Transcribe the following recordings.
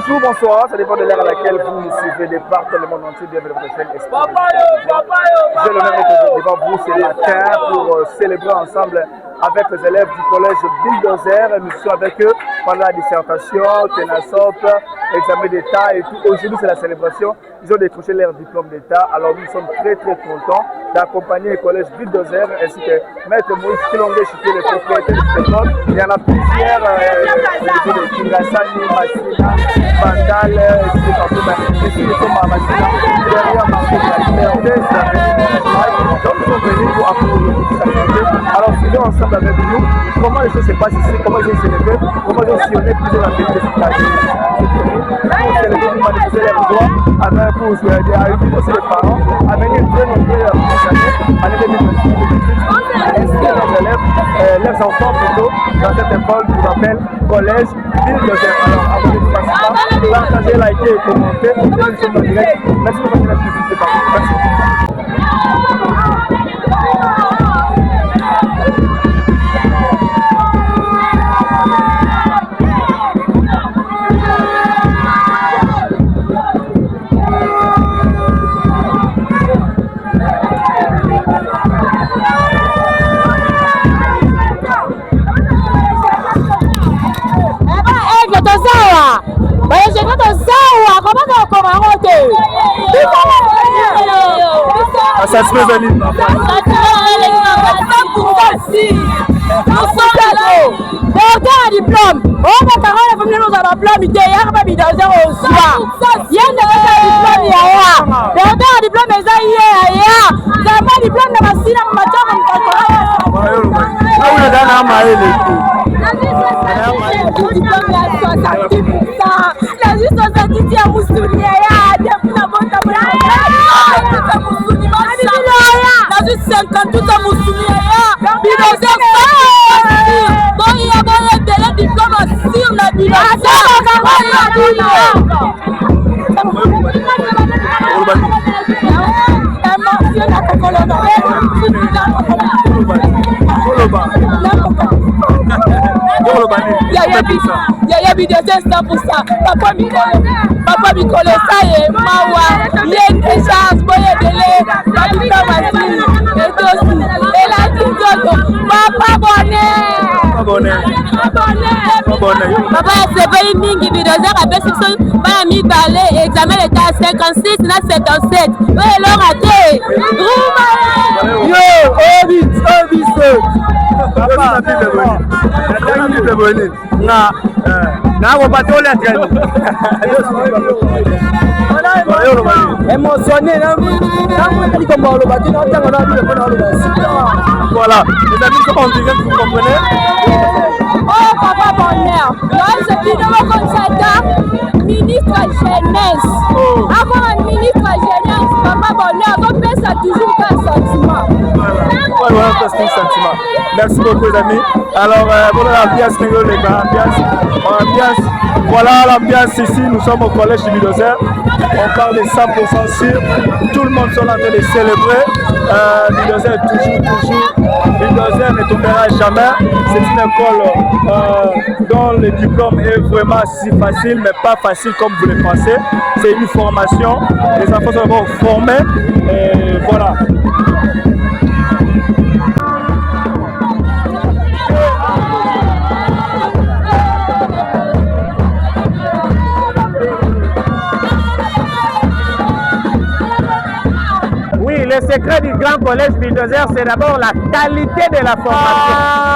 Bonjour, bonsoir, ça dépend de l'heure à laquelle vous nous suivez de partout le monde entier. Bienvenue dans votre chaîne Esprit. J'ai l'honneur d'être devant vous ce matin pour célébrer ensemble avec les élèves du collège Bulldozer. Nous sommes avec eux pendant la dissertation, Tenasop, examen d'état et tout. Aujourd'hui, c'est la célébration. Ils ont décroché leur diplôme d'état. Alors, nous sommes très contents d'accompagner le collège Bulldozer ainsi que Maître Moïse Kilongé, qui est le propriétaire de cette école. Il y en a plusieurs, de Kingasani, Massina, Bandal, ici partout, mais ici, nous sommes à Massina, derrière Marco de la Liberté, donc nous sommes venus pour apprendre sa santé. Alors, suivez ensemble avec nous comment les choses se passent ici, comment ils ont célébré, comment ils ont sillonné plusieurs activités sur la ville. Pour célébrer, pour manifester leurs droits, pour inviter aussi les parents à venir très nombreux cette année, année 2026, inscrire leurs élèves, leurs enfants plutôt, dans cette école qu'on appelle collège Bulldozer. Alors, abonnez-vous facilement, partagez, likez et commentez. Nous sommes en direct. Merci pour votre activité. Merci. Ça se fait venir. un diplôme. Oh, ma parole est venue dans un diplôme. Il y a un diplôme au soir. Il y a un diplôme. Un diplôme, mais ça y est. Il y a un diplôme de ma sina, ma Papa Mikolo, ça y est, Mawa, il y a une chance pour aider la diplomatie et aussi, et la diplomatie, Papa Bonnet. Papa, c'est pas une mingi, mais dans un rappel, c'est pas mis balai, examen d'état 56, là 77. Oui, l'on a été. Yo, Obis. Papa, émotionné, voilà, les amis sont en direct, vous comprenez? Oh, Papa Bonheur, moi je suis devant comme ça, ministre jeunesse. Avant un ministre jeunesse, Papa Bonheur, on fait ça toujours qu'un sentiment. Voilà, c'est un sentiment. Merci beaucoup, les amis. Alors, voilà l'ambiance, les gars, voilà l'ambiance ici. Nous sommes au collège de Bulldozer. On parle de 100% sûr. Tout le monde est en train de célébrer. Bulldozer toujours. Bulldozer ne tombera jamais. C'est une école dont le diplôme est vraiment si facile, mais pas facile comme vous le pensez. C'est une formation. Les enfants sont vraiment formés. Et voilà. Le secret du grand collège Bulldozer, c'est d'abord la qualité de la formation.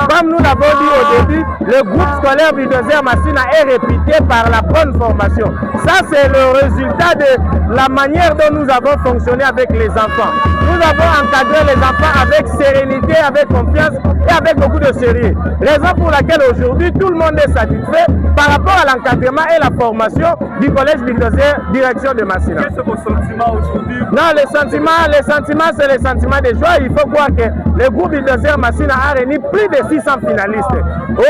Comme nous l'avons dit au début, le groupe scolaire Bulldozer Massina est réputé par la bonne formation. Ça, c'est le résultat de la manière dont nous avons fonctionné avec les enfants. Nous avons encadré les enfants avec sérénité, avec confiance et avec beaucoup de sérieux. Raison pour laquelle aujourd'hui, tout le monde est satisfait par rapport à l'encadrement et la formation du collège Bulldozer, direction de Massina. Quel est vos sentiments aujourd'hui? Non, les sentiments, c'est les sentiments de joie. Il faut voir que le groupe Bulldozer Massina a réuni plus de 600 finalistes.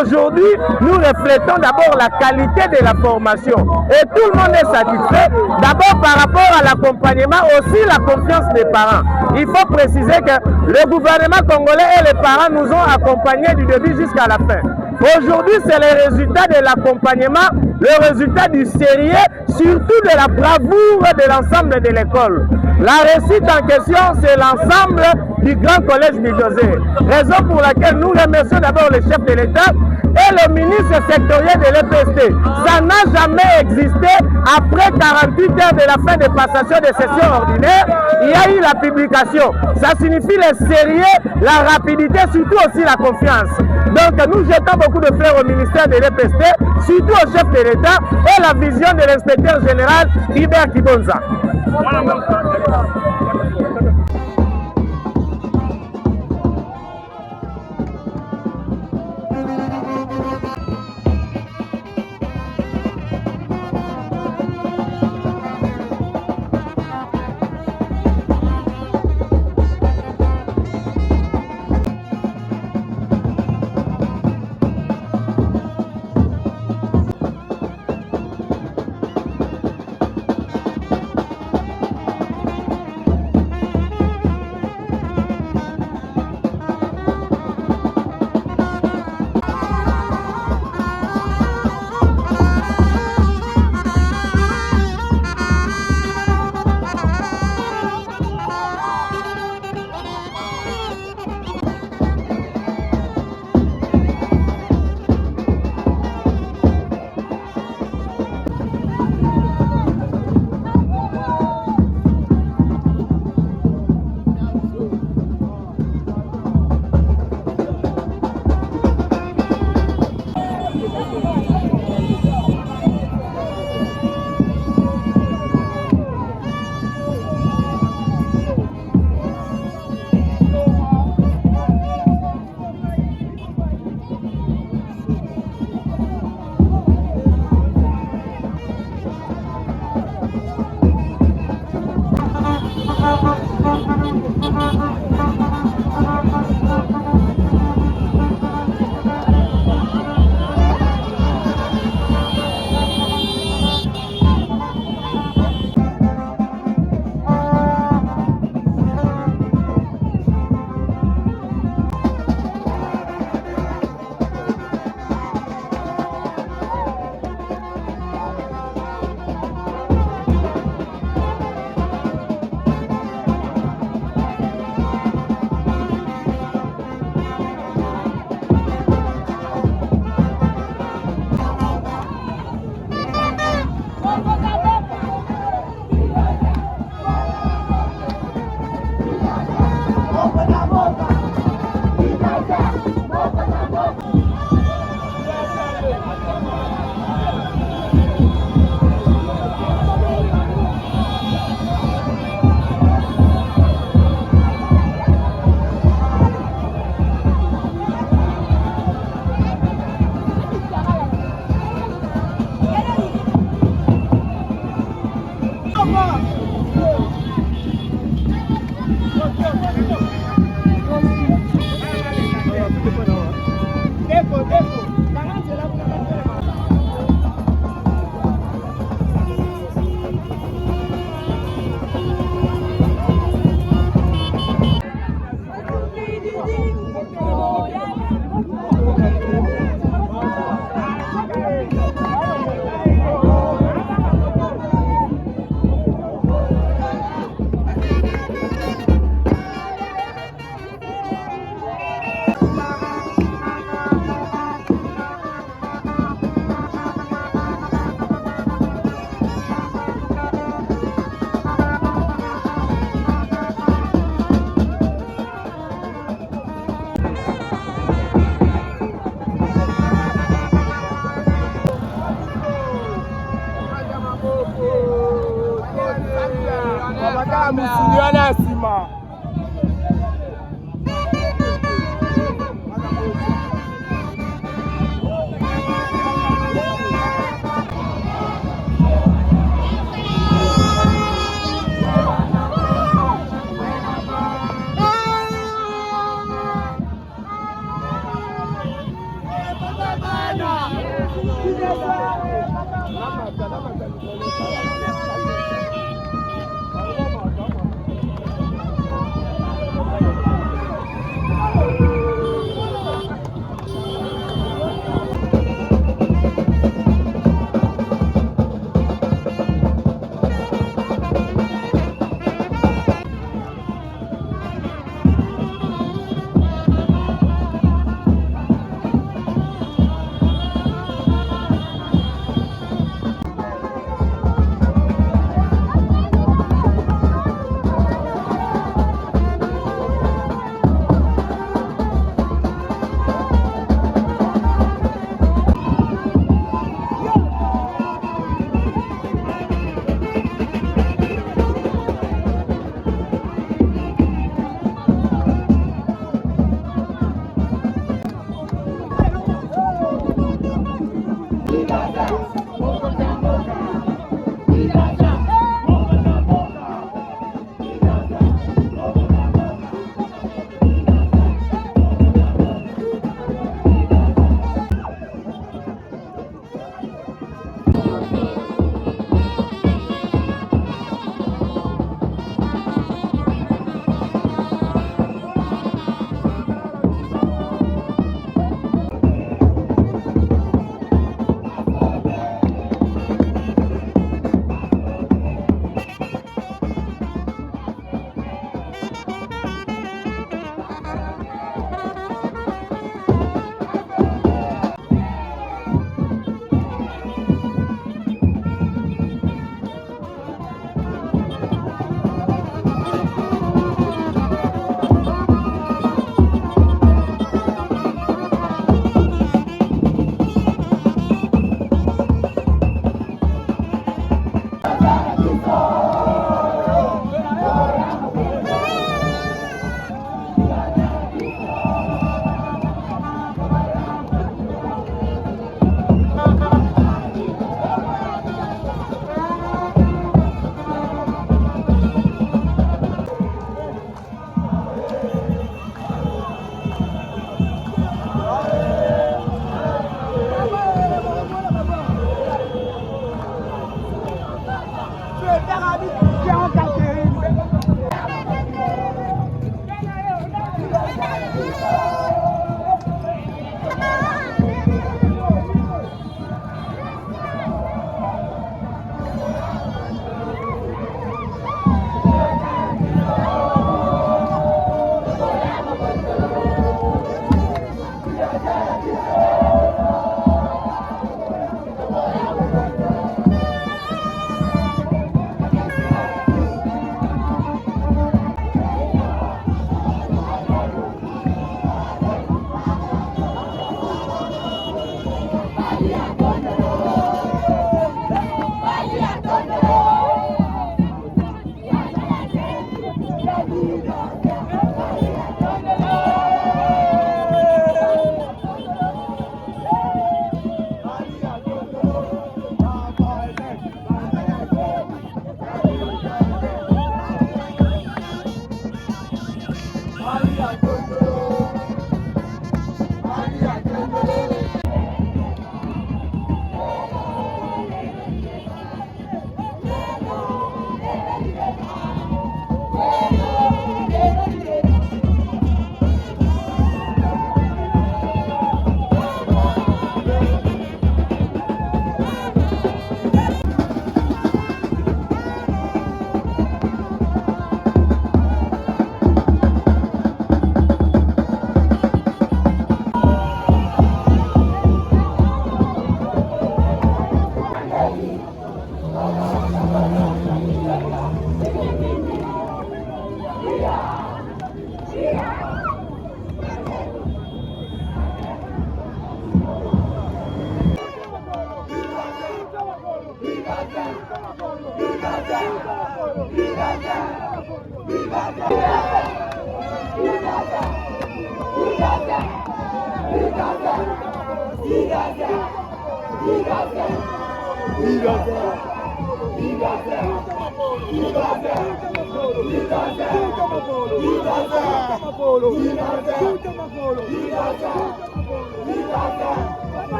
Aujourd'hui, nous reflétons d'abord la qualité de la formation. Et tout le monde est satisfait, d'abord par rapport à l'accompagnement, aussi la confiance des parents. Il faut préciser que le gouvernement congolais et les parents nous ont accompagnés du début jusqu'à la fin. Aujourd'hui, c'est le résultat de l'accompagnement, le résultat du sérieux, surtout de la bravoure de l'ensemble de l'école. La réussite en question, c'est l'ensemble du Grand Collège Bulldozer. Raison pour laquelle nous remercions d'abord le chef de l'État et le ministre sectoriel de l'EPST. Ça n'a jamais existé. Après 48 heures de la fin de passation de session ordinaire, il y a eu la publication. Ça signifie le sérieux, la rapidité, surtout aussi la confiance. Donc nous jetons beaucoup de fleurs au ministère de l'EPST, surtout au chef de l'État et la vision de l'inspecteur général Hubert Kibonza. Musiliana sima.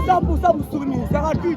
Ça pour ça, vous souvenez, c'est gratuit.